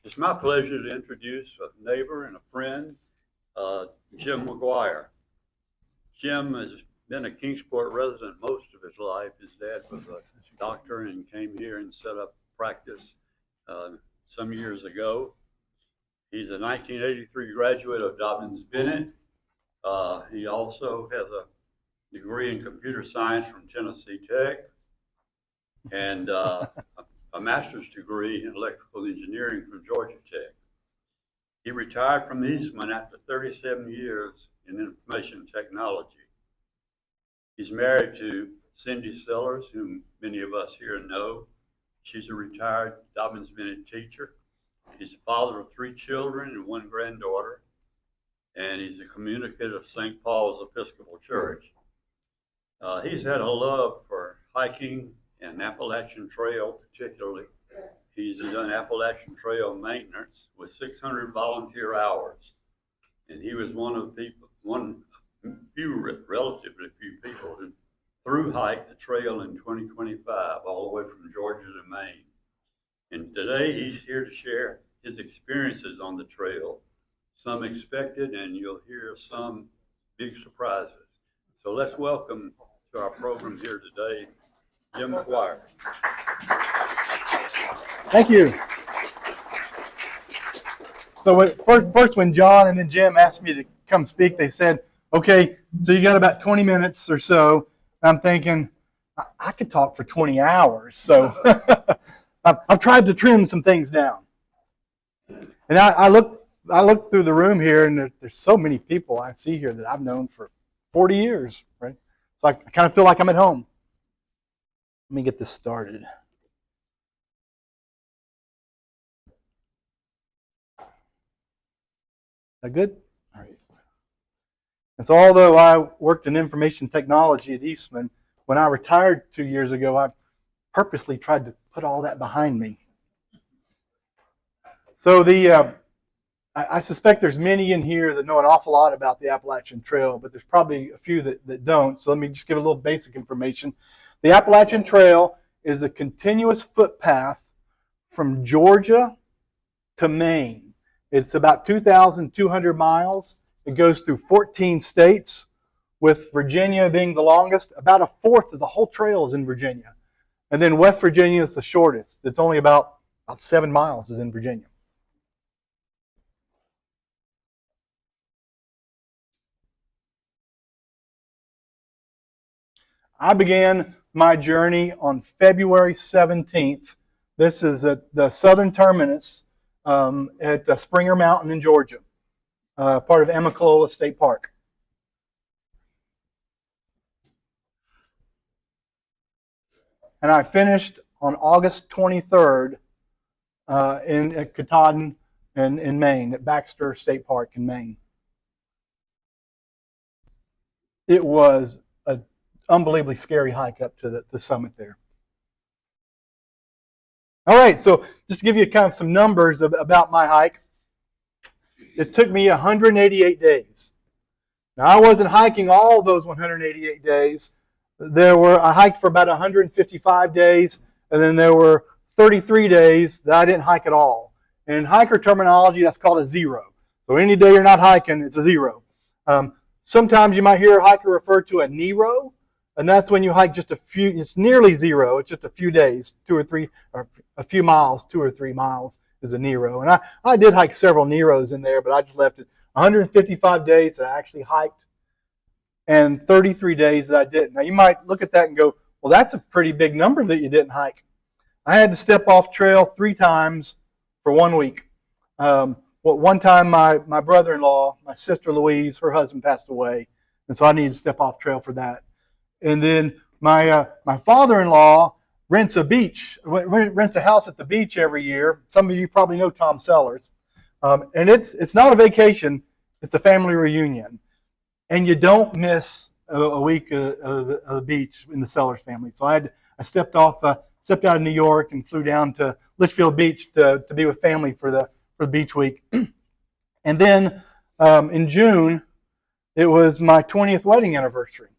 It's my pleasure to introduce a neighbor and a friend, Jim McGuire. Jim has been a Kingsport resident most of his life. His dad was a doctor and came here and set up practice some years ago. He's a 1983 graduate of Dobbins-Bennett. He also has a degree in computer science from Tennessee Tech and a master's degree in electrical engineering from Georgia Tech. He retired from Eastman after 37 years in information technology. He's married to Cindy Sellers, whom many of us here know. She's a retired Dobbins-Bennett teacher. He's the father of 3 children and 1 granddaughter, and he's a communicant of St. Paul's Episcopal Church. He's had a love for hiking and Appalachian Trail particularly. He's done Appalachian Trail maintenance with 600 volunteer hours, and he was relatively few people who through hike the trail in 2025 all the way from Georgia to Maine. And today he's here to share his experiences on the trail, some expected, and you'll hear some big surprises. So let's welcome to our program here today, Jim McGuire. Thank you. So first when John and then Jim asked me to come speak, they said, okay, so you got about 20 minutes or so. I'm thinking, I could talk for 20 hours. So I've tried to trim some things down. And I look through the room here, and there's so many people I see here that I've known for 40 years, right? So I kind of feel like I'm at home. Let me get this started. That good? All right. And so although I worked in information technology at Eastman, when I retired 2 years ago, I purposely tried to put all that behind me. So I suspect there's many in here that know an awful lot about the Appalachian Trail, but there's probably a few that don't. So let me just give a little basic information. The Appalachian Trail is a continuous footpath from Georgia to Maine. It's about 2,200 miles. It goes through 14 states, with Virginia being the longest. About 1/4 of the whole trail is in Virginia. And then West Virginia is the shortest. It's only about 7 miles is in Virginia. I began my journey on February 17th. This is at the southern terminus at Springer Mountain in Georgia, part of Amicalola State Park. And I finished on August 23rd at Katahdin in Maine, at Baxter State Park in Maine. It was an unbelievably scary hike up to the summit there. All right, so just to give you kind of some numbers about my hike, it took me 188 days. Now, I wasn't hiking all those 188 days. I hiked for about 155 days, and then there were 33 days that I didn't hike at all. And in hiker terminology, that's called a zero. So any day you're not hiking, it's a zero. Sometimes you might hear a hiker refer to a Nero, and that's when you hike just a few, it's nearly zero, it's just a few days, 2 or 3, or a few miles, 2 or 3 miles is a Nero. And I did hike several Neros in there, but I just left it 155 days that I actually hiked and 33 days that I didn't. Now you might look at that and go, well, that's a pretty big number that you didn't hike. I had to step off trail 3 times for 1 week. One time my brother-in-law, my sister Louise, her husband passed away, and so I needed to step off trail for that. And then my father-in-law rents a house at the beach every year. Some of you probably know Tom Sellers. And it's not a vacation, it's a family reunion. And you don't miss a week of the beach in the Sellers family. So I stepped out of New York and flew down to Litchfield Beach to be with family for the beach week. And then in June, it was my 20th wedding anniversary.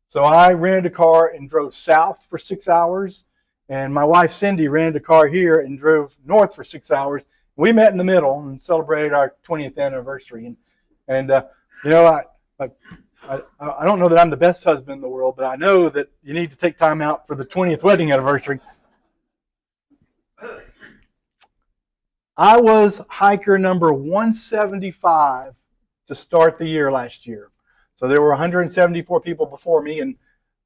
So I rented a car and drove south for 6 hours, and my wife Cindy rented a car here and drove north for 6 hours, We met in the middle and celebrated our 20th anniversary. And you know, I don't know that I'm the best husband in the world, but I know that you need to take time out for the 20th wedding anniversary. I was hiker number 175 to start the year last year. So there were 174 people before me, and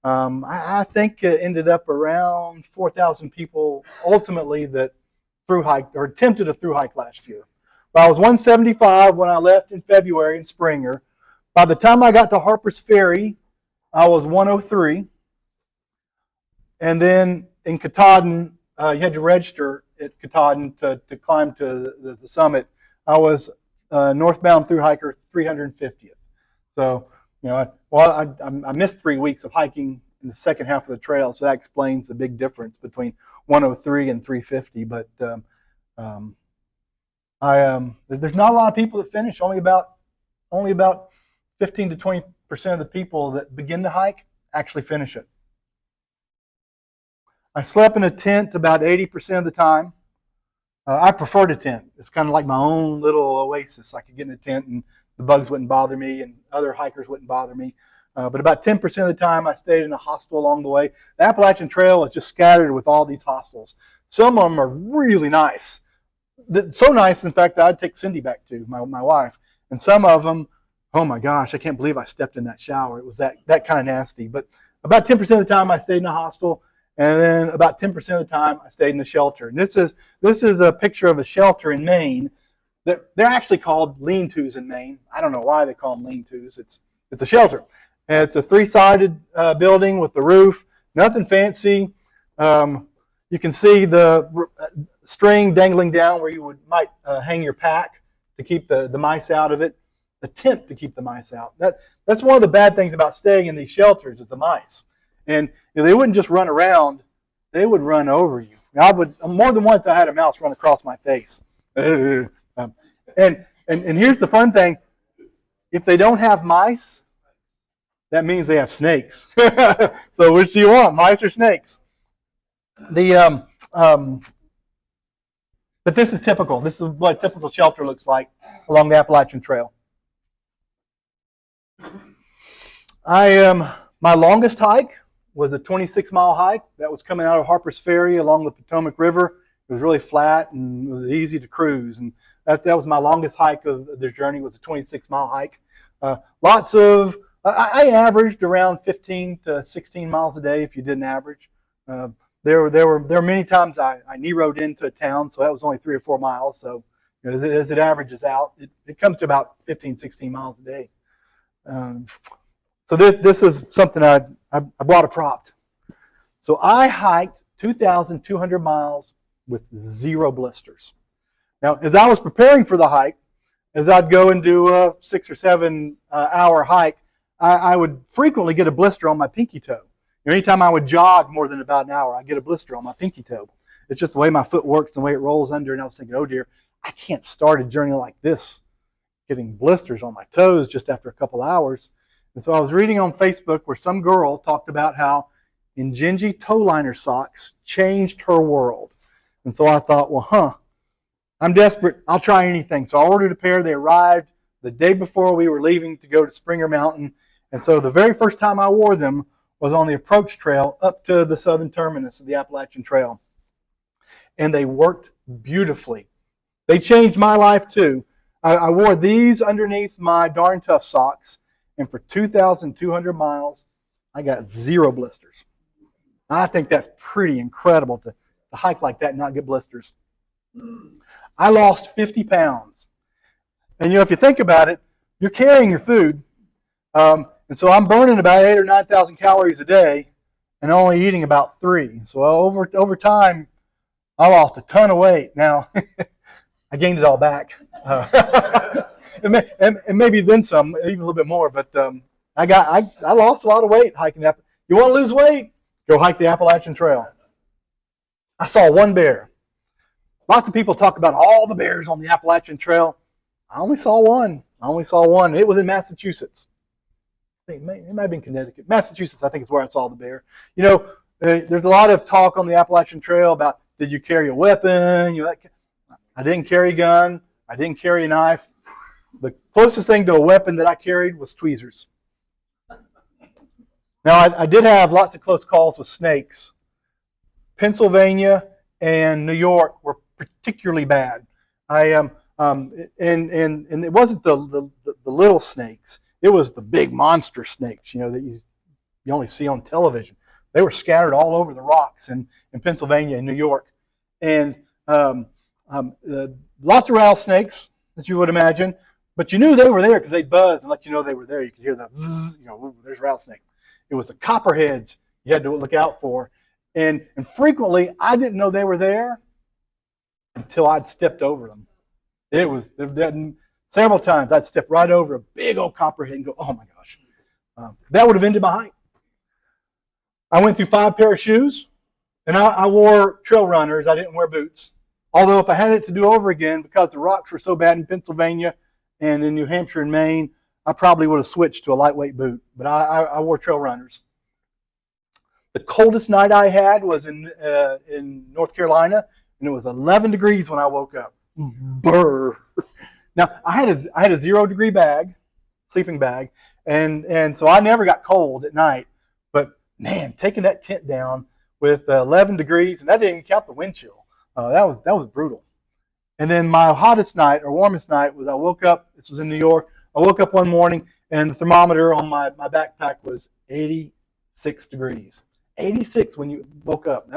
I think it ended up around 4,000 people ultimately that through hiked or attempted a through hike last year. But I was 175 when I left in February in Springer. By the time I got to Harper's Ferry, I was 103. And then in Katahdin, you had to register at Katahdin to climb to the summit. I was northbound through hiker 350th. So, you know, I missed 3 weeks of hiking in the second half of the trail, so that explains the big difference between 103 and 350. But there's not a lot of people that finish. Only about 15 to 20% of the people that begin the hike actually finish it. I slept in a tent about 80% of the time. I preferred a tent. It's kind of like my own little oasis. I could get in a tent and the bugs wouldn't bother me and other hikers wouldn't bother me. But about 10% of the time I stayed in a hostel along the way. The Appalachian Trail is just scattered with all these hostels. Some of them are really nice. So nice, in fact, that I'd take Cindy back to, my wife. And some of them, oh my gosh, I can't believe I stepped in that shower. It was that kind of nasty. But about 10% of the time I stayed in a hostel. And then about 10% of the time I stayed in a shelter. And this is a picture of a shelter in Maine. They're actually called lean-tos in Maine. I don't know why they call them lean-tos. It's a shelter. And it's a three-sided building with the roof. Nothing fancy. You can see the string dangling down where you might hang your pack to keep the mice out of it. The tent to keep the mice out. That's one of the bad things about staying in these shelters is the mice. And you know, they wouldn't just run around; they would run over you. More than once I had a mouse run across my face. And here's the fun thing: if they don't have mice, that means they have snakes. So which do you want, mice or snakes? But this is typical. This is what a typical shelter looks like along the Appalachian Trail. My longest hike was a 26-mile hike that was coming out of Harper's Ferry along the Potomac River. It was really flat and it was easy to cruise, and that was my longest hike of the journey. Was a 26-mile hike. I averaged around 15 to 16 miles a day if you did an average. There were many times I knee rode into a town, so that was only 3 or 4 miles. So you know, as it averages out, it comes to about 15, 16 miles a day. So this is something I brought a prop. So I hiked 2,200 miles with 0 blisters. Now, as I was preparing for the hike, as I'd go and do a 6 or 7 hour hike, I would frequently get a blister on my pinky toe. Anytime I would jog more than about an hour, I'd get a blister on my pinky toe. It's just the way my foot works and the way it rolls under, and I was thinking, oh dear, I can't start a journey like this, getting blisters on my toes just after a couple hours. And so I was reading on Facebook where some girl talked about how Injinji toe liner socks changed her world. And so I thought, well, I'm desperate. I'll try anything. So I ordered a pair. They arrived the day before we were leaving to go to Springer Mountain. And so the very first time I wore them was on the approach trail up to the southern terminus of the Appalachian Trail. And they worked beautifully. They changed my life too. I wore these underneath my Darn Tough socks. And for 2,200 miles, I got 0 blisters. I think that's pretty incredible to hike like that and not get blisters. I lost 50 pounds. And you know, if you think about it, you're carrying your food. And so I'm burning about 8,000 or 9,000 calories a day and only eating about 3. So over time, I lost a ton of weight. Now, I gained it all back. And maybe then some, even a little bit more. But I lost a lot of weight hiking that. You want to lose weight? Go hike the Appalachian Trail. I saw 1 bear. Lots of people talk about all the bears on the Appalachian Trail. I only saw one. It was in Massachusetts. I think it might have been Connecticut. Massachusetts, I think, is where I saw the bear. You know, there's a lot of talk on the Appalachian Trail about did you carry a weapon? You know, I didn't carry a gun. I didn't carry a knife. The closest thing to a weapon that I carried was tweezers. Now, I did have lots of close calls with snakes. Pennsylvania and New York were particularly bad. And it wasn't the little snakes. It was the big monster snakes, that you only see on television. They were scattered all over the rocks in Pennsylvania and New York. And lots of rattlesnakes, as you would imagine. But you knew they were there because they'd buzz and let you know they were there. You could hear the zzz, there's a rattlesnake. It was the copperheads you had to look out for. And frequently, I didn't know they were there until I'd stepped over them. It was several times I'd step right over a big old copperhead and go, oh my gosh. That would have ended my hike. I went through 5 pair of shoes, and I wore trail runners. I didn't wear boots. Although if I had it to do over again, because the rocks were so bad in Pennsylvania and in New Hampshire and Maine, I probably would have switched to a lightweight boot. But I wore trail runners. The coldest night I had was in North Carolina, and it was 11 degrees when I woke up. Brr. Now I had a 0-degree bag, sleeping bag, and so I never got cold at night. But man, taking that tent down with 11 degrees, and that didn't even count the wind chill. That was brutal. And then my hottest night or warmest night was I woke up. This was in New York. I woke up one morning and the thermometer on my backpack was 86 degrees. 86 when you woke up.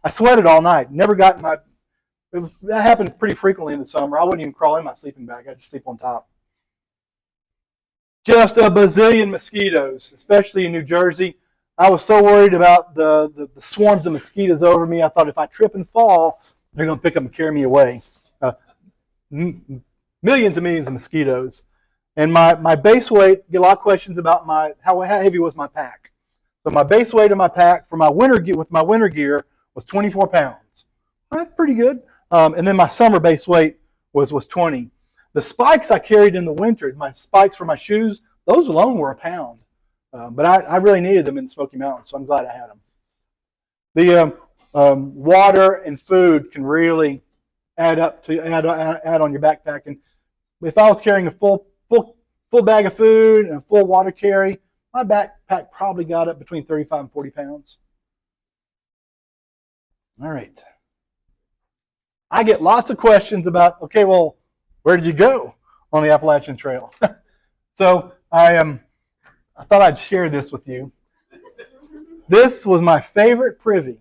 I sweated all night. Never got that happened pretty frequently in the summer. I wouldn't even crawl in my sleeping bag. I'd just sleep on top. Just a bazillion mosquitoes, especially in New Jersey. I was so worried about the swarms of mosquitoes over me. I thought if I trip and fall, they're going to pick up and carry me away. Millions and millions of mosquitoes. And my base weight, get a lot of questions about how heavy was my pack. So my base weight of my pack for my winter gear was 24 pounds. That's pretty good. And then my summer base weight was 20. The spikes I carried in the winter, my spikes for my shoes, those alone were a pound. But I really needed them in the Smoky Mountains, so I'm glad I had them. The water and food can really add on your backpack. And if I was carrying a full bag of food and a full water carry, my backpack probably got up between 35 and 40 pounds. All right. I get lots of questions about, okay, well, where did you go on the Appalachian Trail? So I thought I'd share this with you. This was my favorite privy.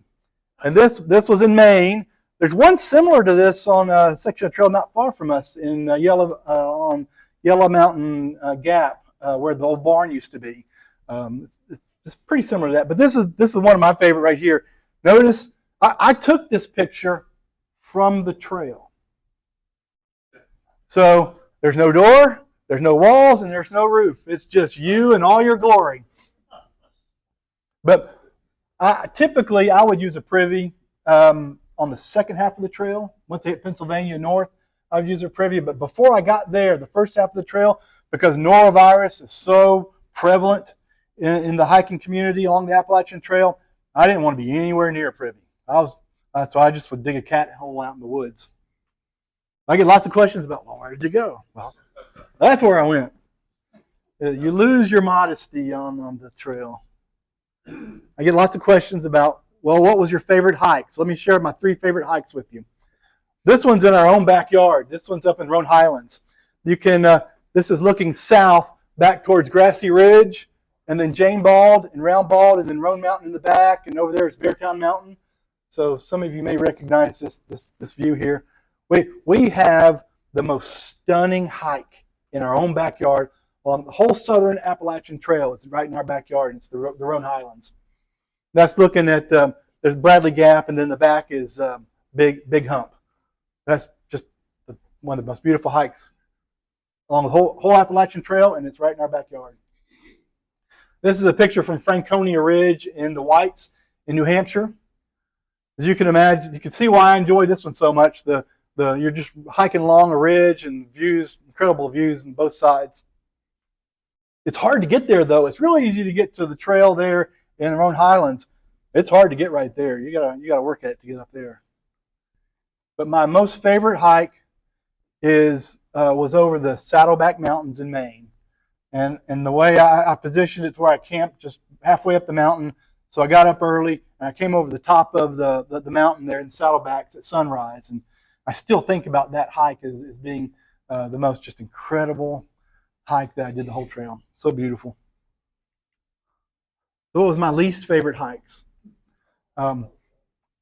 And this was in Maine. There's one similar to this on a section of trail not far from us in on Yellow Mountain Gap, where the old barn used to be. It's pretty similar to that. But this is one of my favorite right here. Notice I took this picture from the trail. So there's no door, there's no walls, and there's no roof. It's just you and all your glory. But typically I would use a privy on the second half of the trail. Once they hit Pennsylvania north, I would use a privy. But before I got there, the first half of the trail, because norovirus is so prevalent in the hiking community along the Appalachian Trail, I didn't want to be anywhere near a privy. So I just would dig a cat hole out in the woods. I get lots of questions about, well, where did you go? Well, that's where I went. You lose your modesty on the trail. I get lots of questions about, well, what was your favorite hike? So let me share my 3 favorite hikes with you. This one's in our own backyard. This one's up in Roan Highlands. You can. This is looking south back towards Grassy Ridge, and then Jane Bald and Round Bald is in Roan Mountain in the back, and over there is Beartown Mountain. So some of you may recognize this view here. We have the most stunning hike in our own backyard along the whole southern Appalachian Trail. It's right in our backyard. It's the Roan Highlands. That's looking at there's Bradley Gap, and then the back is Big Hump. That's just one of the most beautiful hikes along the whole Appalachian Trail, and it's right in our backyard. This is a picture from Franconia Ridge in the Whites in New Hampshire. As you can imagine, you can see why I enjoy this one so much. You're just hiking along a ridge and views, incredible views on both sides. It's hard to get there though. It's really easy to get to the trail there in the Roan Highlands. It's hard to get right there. You gotta work at it to get up there. but my most favorite hike was over the Saddleback Mountains in Maine. And the way I positioned it to where I camped just halfway up the mountain. So I got up early and I came over the top of the mountain there in Saddlebacks at sunrise. And I still think about that hike as being the most just incredible hike that I did the whole trail. So beautiful. So what was my least favorite hikes?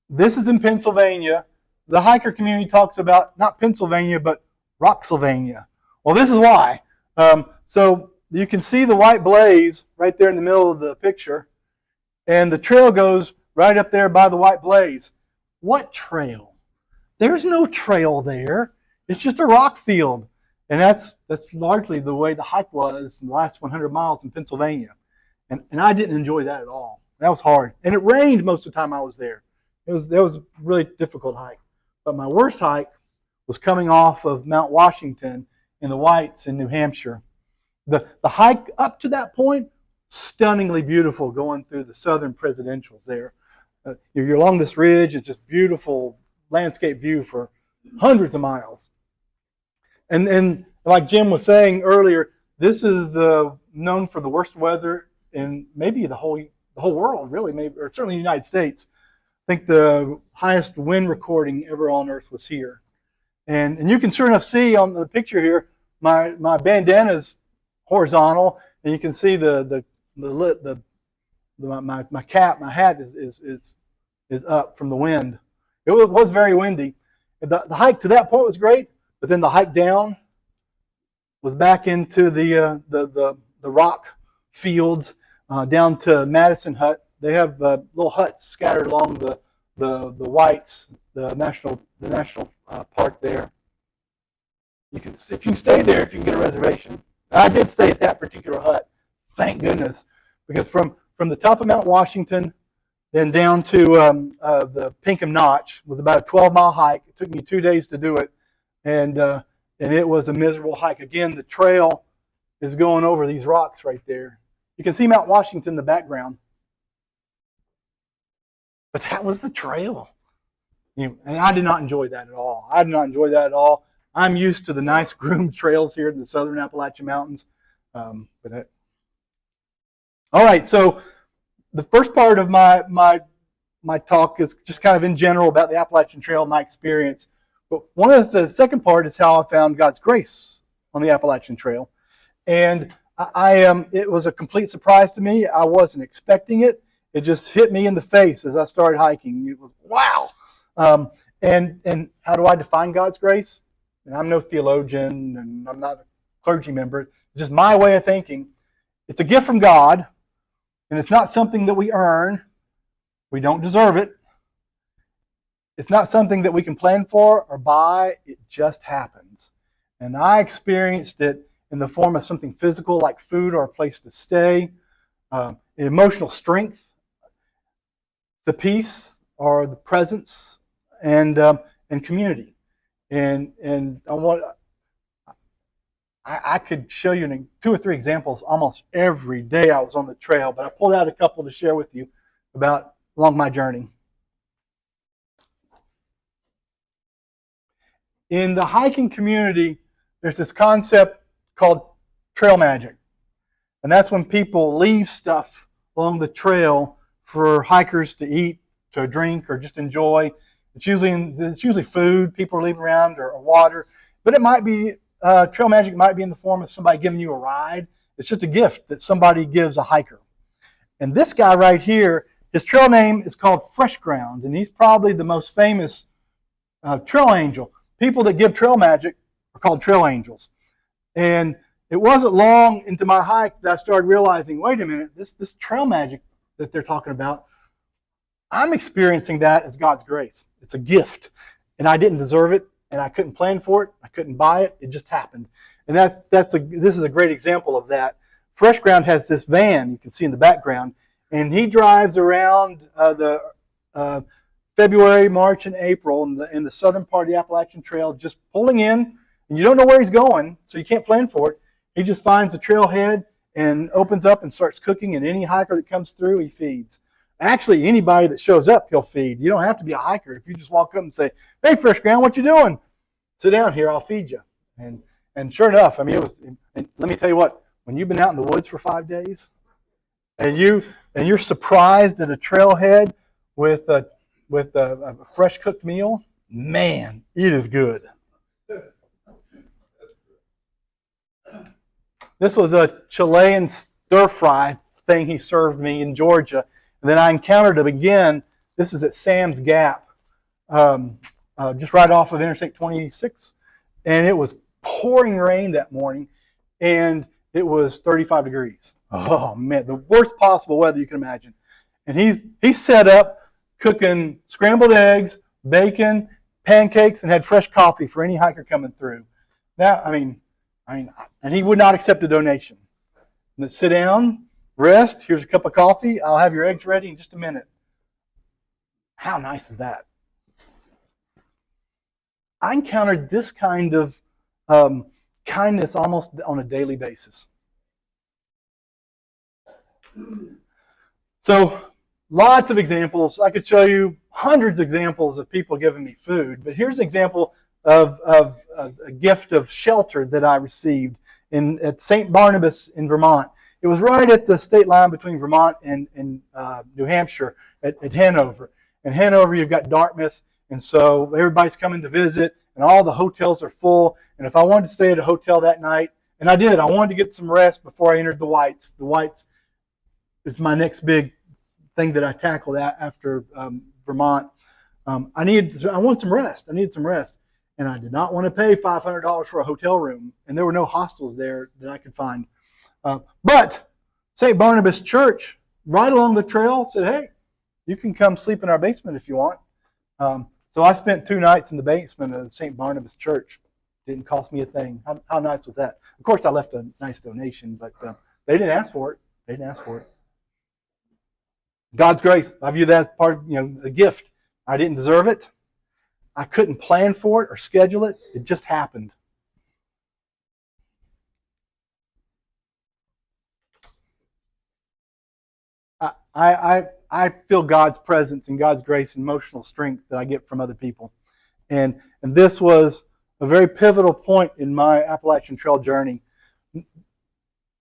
This is in Pennsylvania. The hiker community talks about not Pennsylvania, but Rocksylvania. Well, this is why. So you can see the white blaze right there in the middle of the picture, and the trail goes right up there by the white blaze. What trail? There's no trail there. It's just a rock field. And that's largely the way the hike was in the last 100 miles in Pennsylvania. And I didn't enjoy that at all. That was hard. And it rained most of the time I was there. That was a really difficult hike. But my worst hike was coming off of Mount Washington in the Whites in New Hampshire. The hike up to that point, stunningly beautiful, going through the southern presidentials there. You're along this ridge. It's just beautiful landscape view for hundreds of miles. And like Jim was saying earlier, this is known for the worst weather in maybe the whole world, really, maybe, or certainly the United States. I think the highest wind recording ever on Earth was here. And you can sure enough see on the picture here, my bandana's horizontal, and you can see my cap, my hat is up from the wind. It was very windy. The hike to that point was great, but then the hike down was back into the rock fields down to Madison Hut. They have little huts scattered along the Whites, the national park there. If you can stay there, if you can get a reservation. I did stay at that particular hut, thank goodness, because from the top of Mount Washington, then down to the Pinkham Notch was about a 12-mile hike. It took me 2 days to do it, and it was a miserable hike. Again, the trail is going over these rocks right there. You can see Mount Washington in the background. But that was the trail. And I did not enjoy that at all. I'm used to the nice groomed trails here in the southern Appalachian Mountains. All right, so the first part of my talk is just kind of in general about the Appalachian Trail, my experience. But the second part is how I found God's grace on the Appalachian Trail. And it was a complete surprise to me. I wasn't expecting it. It just hit me in the face as I started hiking. It was, wow. And how do I define God's grace? And I'm no theologian, and I'm not a clergy member. It's just my way of thinking. It's a gift from God, and it's not something that we earn. We don't deserve it. It's not something that we can plan for or buy. It just happens. And I experienced it in the form of something physical like food or a place to stay, emotional strength, the peace or the presence, and community. And I could show you 2 or 3 examples almost every day I was on the trail, but I pulled out a couple to share with you along my journey. In the hiking community, there's this concept called trail magic. And that's when people leave stuff along the trail for hikers to eat, to drink, or just enjoy. It's usually food people are leaving around or water. But it might be, trail magic might be in the form of somebody giving you a ride. It's just a gift that somebody gives a hiker. And this guy right here, his trail name is called Fresh Ground, and he's probably the most famous trail angel. People that give trail magic are called trail angels. And it wasn't long into my hike that I started realizing, wait a minute, this trail magic that they're talking about, I'm experiencing that as God's grace. It's a gift, and I didn't deserve it, and I couldn't plan for it. I couldn't buy it. It just happened. And this is a great example of that. Fresh Ground has this van you can see in the background, and he drives around the February, March, and April in the southern part of the Appalachian Trail, just pulling in, and you don't know where he's going, so you can't plan for it. He just finds a trailhead and opens up and starts cooking, and any hiker that comes through, he feeds. Actually, anybody that shows up, he'll feed. You don't have to be a hiker. If you just walk up and say, "Hey, Fresh Ground, what you doing? Sit down here, I'll feed you." And sure enough, I mean, it was. And let me tell you what, when you've been out in the woods for 5 days, and you're surprised at a trailhead with a fresh cooked meal, man, it is good. This was a Chilean stir fry thing he served me in Georgia. And then I encountered him again. This is at Sam's Gap, just right off of Interstate 26. And it was pouring rain that morning, and it was 35 degrees. Oh, man, the worst possible weather you can imagine. And he's set up cooking scrambled eggs, bacon, pancakes, and had fresh coffee for any hiker coming through. Now, I mean, and he would not accept a donation. And sit down, rest, here's a cup of coffee, I'll have your eggs ready in just a minute. How nice is that? I encountered this kind of kindness almost on a daily basis. So, lots of examples. I could show you hundreds of examples of people giving me food, but here's an example of a gift of shelter that I received at St. Barnabas in Vermont. It was right at the state line between Vermont and New Hampshire at Hanover. In Hanover, you've got Dartmouth, and so everybody's coming to visit, and all the hotels are full. And if I wanted to stay at a hotel that night, and I did, I wanted to get some rest before I entered the Whites. The Whites is my next big thing that I tackled after Vermont. I wanted some rest. I needed some rest. And I did not want to pay $500 for a hotel room. And there were no hostels there that I could find. But St. Barnabas Church, right along the trail, said, "Hey, you can come sleep in our basement if you want." So I spent 2 nights in the basement of St. Barnabas Church. Didn't cost me a thing. How nice was that? Of course, I left a nice donation, but they didn't ask for it. They didn't ask for it. God's grace. I view that as part of a gift. I didn't deserve it. I couldn't plan for it or schedule it. It just happened. I feel God's presence and God's grace and emotional strength that I get from other people. And this was a very pivotal point in my Appalachian Trail journey.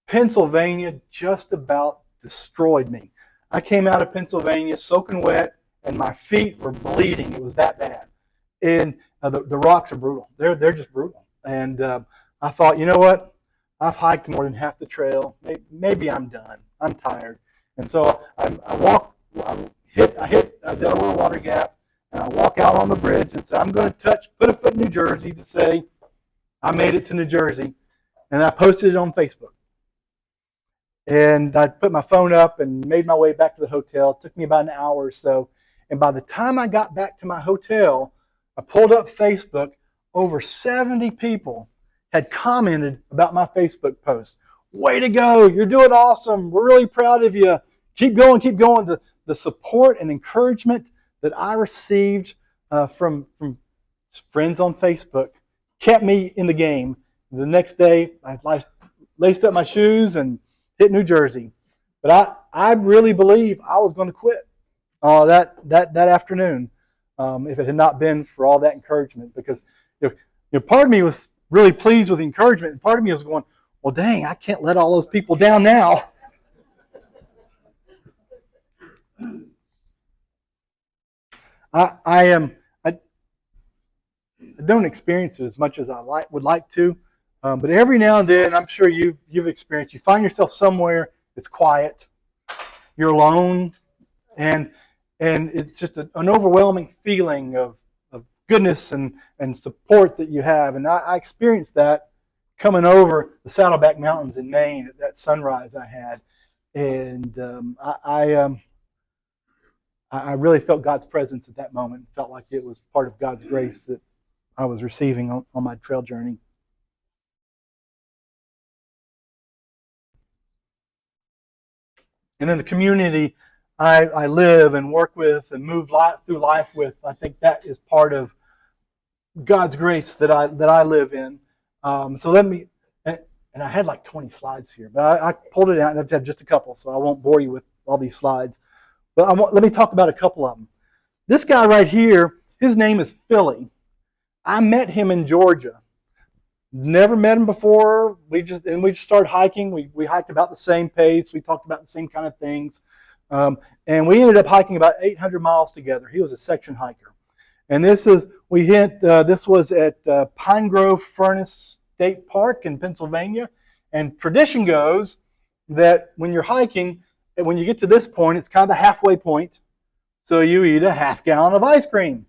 Pennsylvania just about destroyed me. I came out of Pennsylvania soaking wet, and my feet were bleeding. It was that bad. And the rocks are brutal. They're just brutal. And I thought, you know what? I've hiked more than half the trail. Maybe I'm done. I'm tired. And so I hit Delaware Water Gap, and I walk out on the bridge and say, I'm going to put a foot in New Jersey to say I made it to New Jersey. And I posted it on Facebook. And I put my phone up and made my way back to the hotel. It took me about an hour or so. And by the time I got back to my hotel, I pulled up Facebook. Over 70 people had commented about my Facebook post. "Way to go. You're doing awesome. We're really proud of you. Keep going, keep going." The support and encouragement that I received from friends on Facebook kept me in the game. The next day, I laced up my shoes and hit New Jersey. But I really believe I was going to quit that afternoon if it had not been for all that encouragement. Because part of me was really pleased with the encouragement, and part of me was going, well, dang, I can't let all those people down now. I don't experience it as much as I would like to, but every now and then, I'm sure you've experienced. You find yourself somewhere that's quiet, you're alone, and it's just an overwhelming feeling of goodness and support that you have. And I experienced that coming over the Saddleback Mountains in Maine at that sunrise I had, and I really felt God's presence at that moment. Felt like it was part of God's grace that I was receiving on my trail journey. And then the community I live and work with and move through life with, I think that is part of God's grace that I live in. So let me, and I had like 20 slides here, but I pulled it out and I've had just a couple, so I won't bore you with all these slides. But let me talk about a couple of them. This guy right here, his name is Philly. I met him in Georgia. Never met him before. We just started hiking. We hiked about the same pace. We talked about the same kind of things. And we ended up hiking about 800 miles together. He was a section hiker. And this was at Pine Grove Furnace State Park in Pennsylvania. And tradition goes that when you're hiking, when you get to this point, it's kind of the halfway point. So you eat a half gallon of ice cream.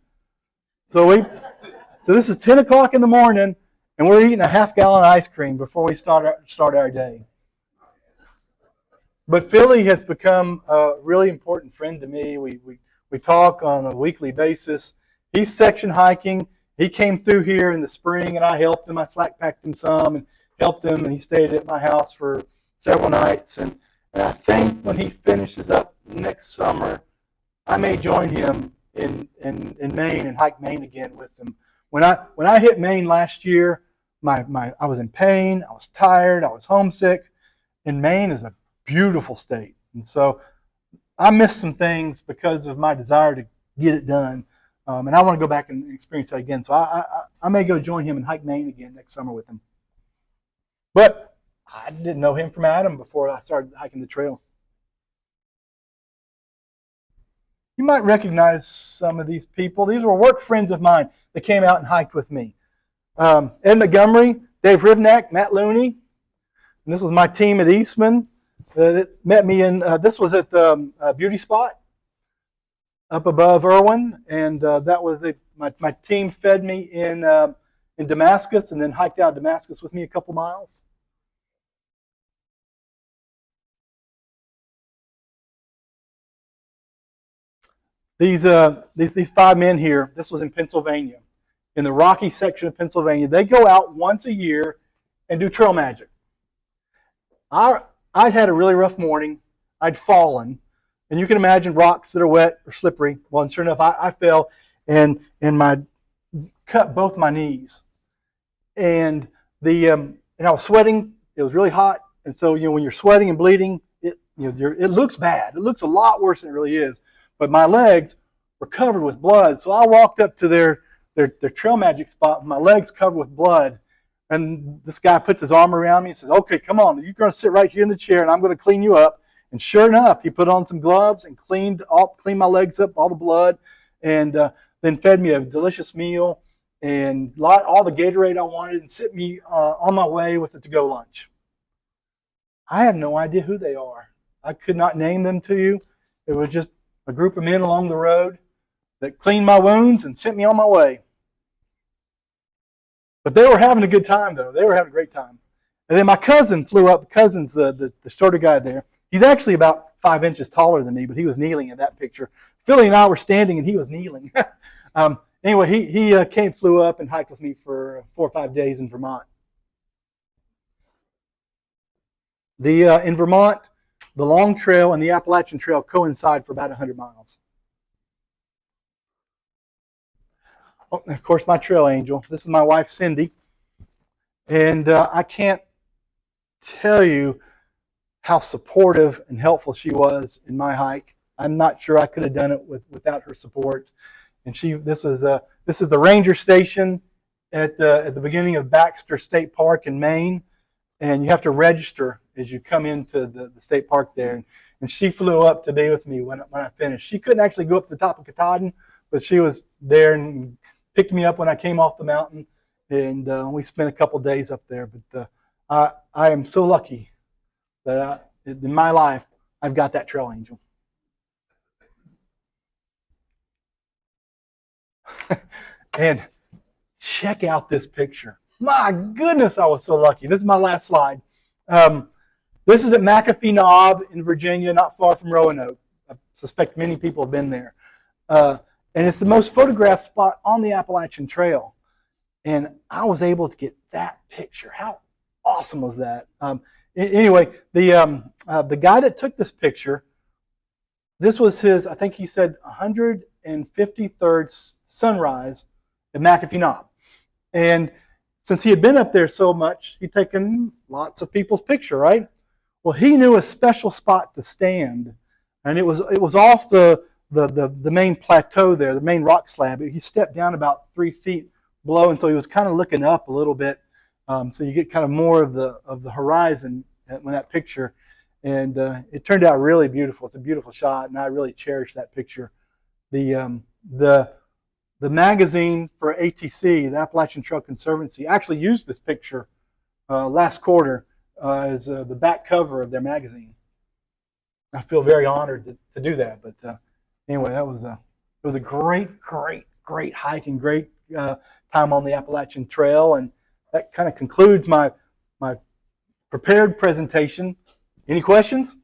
So this is 10 o'clock in the morning, and we're eating a half gallon of ice cream before we start our day. But Philly has become a really important friend to me. We talk on a weekly basis. He's section hiking. He came through here in the spring, and I helped him. I slack packed him some and helped him, and he stayed at my house for several nights. And I think when he finishes up next summer, I may join him in Maine and hike Maine again with him. When I hit Maine last year, I was in pain, I was tired, I was homesick, and Maine is a beautiful state. And so I missed some things because of my desire to get it done. And I want to go back and experience that again. So I may go join him and hike Maine again next summer with him. But I didn't know him from Adam before I started hiking the trail. You might recognize some of these people. These were work friends of mine that came out and hiked with me. Ed Montgomery, Dave Rivnak, Matt Looney. And this was my team at Eastman that met me in, this was at the Beauty Spot up above Irwin. And that was my team fed me in Damascus and then hiked out Damascus with me a couple miles. These 5 men here, this was in Pennsylvania, in the rocky section of Pennsylvania. They go out once a year and do trail magic. I'd had a really rough morning. I'd fallen. And you can imagine rocks that are wet or slippery. Well, and sure enough, I fell and cut both my knees. And I was sweating. It was really hot. And so, when you're sweating and bleeding, it looks bad. It looks a lot worse than it really is. But my legs were covered with blood. So I walked up to their trail magic spot with my legs covered with blood. And this guy puts his arm around me and says, okay, come on. You're going to sit right here in the chair and I'm going to clean you up. And sure enough, he put on some gloves and cleaned my legs up, all the blood, and then fed me a delicious meal and all the Gatorade I wanted and sent me on my way with a to-go lunch. I have no idea who they are. I could not name them to you. It was just a group of men along the road that cleaned my wounds and sent me on my way. But they were having a good time, though. They were having a great time. And then my cousin flew up. Cousin's the shorter guy there. He's actually about 5 inches taller than me, but he was kneeling in that picture. Philly and I were standing, and he was kneeling. Anyway, he flew up and hiked with me for 4 or 5 days in Vermont. In Vermont, the Long Trail and the Appalachian Trail coincide for about 100 miles. Oh, of course, my trail angel. This is my wife, Cindy. And I can't tell you how supportive and helpful she was in my hike. I'm not sure I could have done it without her support. And this is the ranger station at the beginning of Baxter State Park in Maine. And you have to register as you come into the state park there. And she flew up to be with me when I finished. She couldn't actually go up to the top of Katahdin, but she was there and picked me up when I came off the mountain. And we spent a couple days up there. But I am so lucky that in my life, I've got that trail angel. And check out this picture. My goodness, I was so lucky. This is my last slide. This is at McAfee Knob in Virginia, not far from Roanoke. I suspect many people have been there. And it's the most photographed spot on the Appalachian Trail. And I was able to get that picture. How awesome was that? Anyway, the guy that took this picture, this was his, I think he said, 153rd sunrise at McAfee Knob. And since he had been up there so much, he'd taken lots of people's picture, right? Well, he knew a special spot to stand and it was off the main plateau there, the main rock slab. He stepped down about 3 feet below, and so he was kind of looking up a little bit, so you get kind of more of the horizon in that picture. And it turned out really beautiful. It's a beautiful shot, and I really cherish that picture. The magazine for ATC, the Appalachian Trail Conservancy, actually used this picture last quarter as the back cover of their magazine. I feel very honored to do that. But anyway, it was a great hike and great time on the Appalachian Trail, and that kind of concludes my prepared presentation. Any questions?